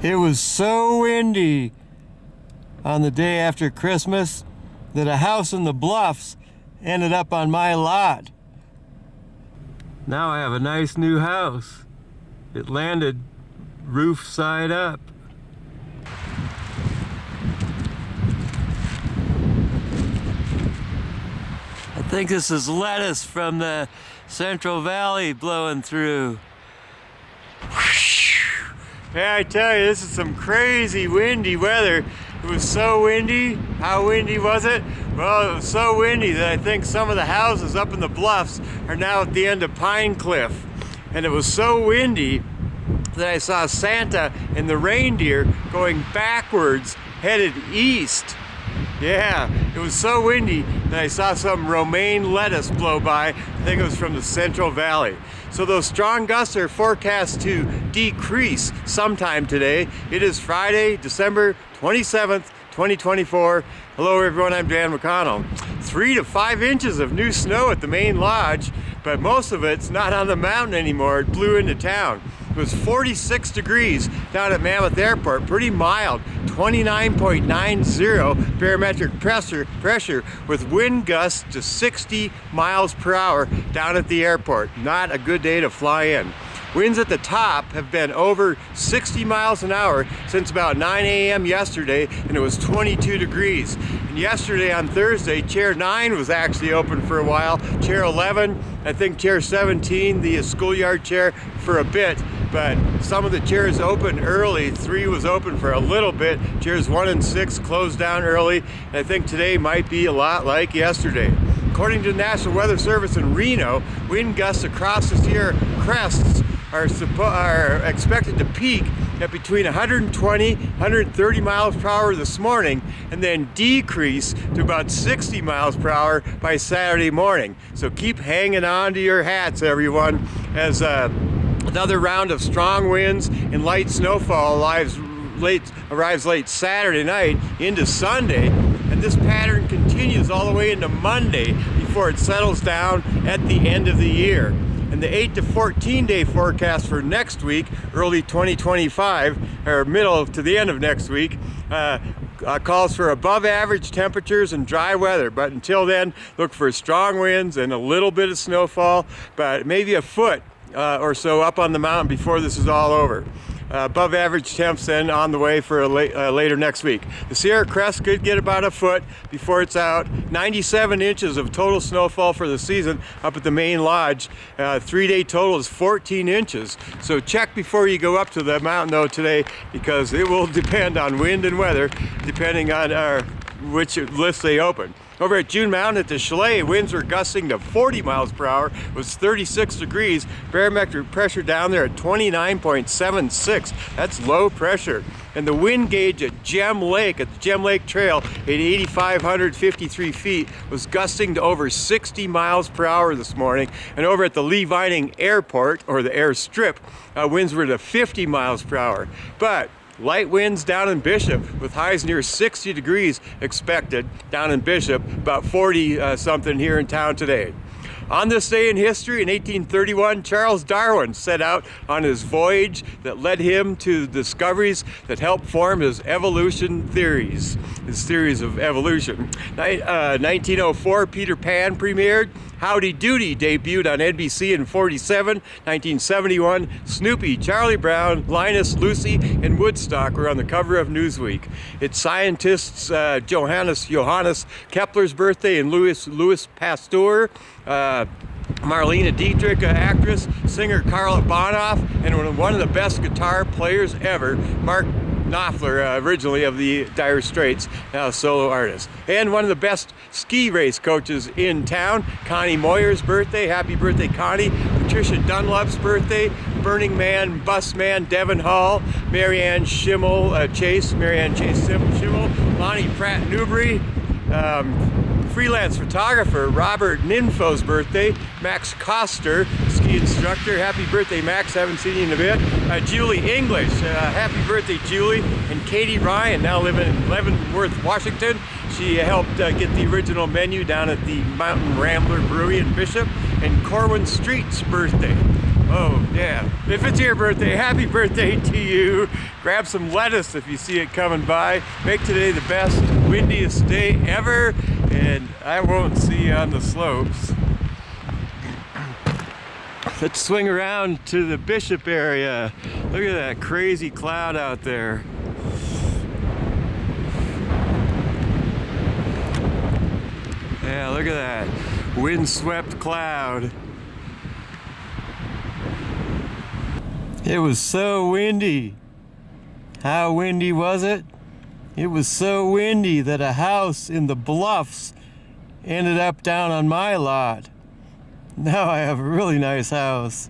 It was so windy on the day after Christmas that a house in the Bluffs ended up on my lot. Now I have a nice new house. It landed roof side up. I think this is lettuce from the Central Valley blowing through. Yeah, I tell you, this is some crazy windy weather. It was so windy. How windy was it? Well, it was so windy that I think some of the houses up in the Bluffs are now at the end of Pine Cliff. And it was so windy that I saw Santa and the reindeer going backwards, headed east. Yeah, it was so windy that I saw some romaine lettuce blow by. I think it was from the Central Valley. So those strong gusts are forecast to decrease sometime today. It is Friday, December 27th, 2024. Hello everyone, I'm Dan McConnell. 3 to 5 inches of new snow at the main lodge, but most of it's not on the mountain anymore. It blew into town. It was 46 degrees down at Mammoth Airport, pretty mild, 29.90 barometric pressure with wind gusts to 60 miles per hour down at the airport. Not a good day to fly in. Winds at the top have been over 60 miles an hour since about 9 a.m. yesterday, and it was 22 degrees. And yesterday on Thursday, Chair 9 was actually open for a while, Chair 11, I think Chair 17, the schoolyard chair, for a bit, but some of the chairs opened early. 3 was open for a little bit. Chairs 1 and 6 closed down early, and I think today might be a lot like yesterday. According to the National Weather Service in Reno, wind gusts across the Sierra crests are expected to peak at between 120, 130 miles per hour this morning, and then decrease to about 60 miles per hour by Saturday morning. So keep hanging on to your hats, everyone, as another round of strong winds and light snowfall arrives late Saturday night into Sunday, and this pattern continues all the way into Monday before it settles down at the end of the year. And the 8 to 14 day forecast for next week, early 2025, or middle to the end of next week, calls for above average temperatures and dry weather. But until then, look for strong winds and a little bit of snowfall, but maybe a foot or so up on the mountain before this is all over. Above average temps then on the way for later next week. The Sierra Crest could get about a foot before it's out. 97 inches of total snowfall for the season up at the main lodge. 3-day total is 14 inches. So check before you go up to the mountain though today, because it will depend on wind and weather depending on which list they open. Over at June Mountain at the Chalet, winds were gusting to 40 miles per hour. It was 36 degrees. Barometric pressure down there at 29.76. That's low pressure. And the wind gauge at Gem Lake, at the Gem Lake Trail at 8,553 feet, was gusting to over 60 miles per hour this morning. And over at the Lee Vining Airport, or the airstrip, winds were to 50 miles per hour. But light winds down in Bishop with highs near 60 degrees expected down in Bishop, about 40 something here in town today. On this day in history, in 1831, Charles Darwin set out on his voyage that led him to discoveries that helped form his evolution theories, his theories of evolution. 1904, Peter Pan premiered. Howdy Doody debuted on NBC in 47. 1971, Snoopy, Charlie Brown, Linus, Lucy, and Woodstock were on the cover of Newsweek. It's scientists Johannes Kepler's birthday and Louis Pasteur. Marlene Dietrich, actress, singer Carla Bonoff, and one of the best guitar players ever, Mark Knopfler, originally of the Dire Straits, now a solo artist. And one of the best ski race coaches in town, Connie Moyer's birthday. Happy birthday, Connie. Patricia Dunlop's birthday. Burning Man, Busman, Devin Hall, Marianne Chase Schimmel, Lonnie Pratt Newbury, freelance photographer Robert Ninfo's birthday, Max Koster, ski instructor. Happy birthday, Max. Haven't seen you in a bit. Julie English. Happy birthday, Julie. And Katie Ryan, now living in Leavenworth, Washington. She helped get the original menu down at the Mountain Rambler Brewery in Bishop. And Corwin Street's birthday. Oh, yeah. If it's your birthday, happy birthday to you. Grab some lettuce if you see it coming by. Make today the best, windiest day ever, and I won't see you on the slopes. Let's swing around to the Bishop area. Look at that crazy cloud out there. Yeah, look at that windswept cloud. It was so windy. How windy was it? It was so windy that a house in the bluffs ended up down on my lot. Now I have a really nice house.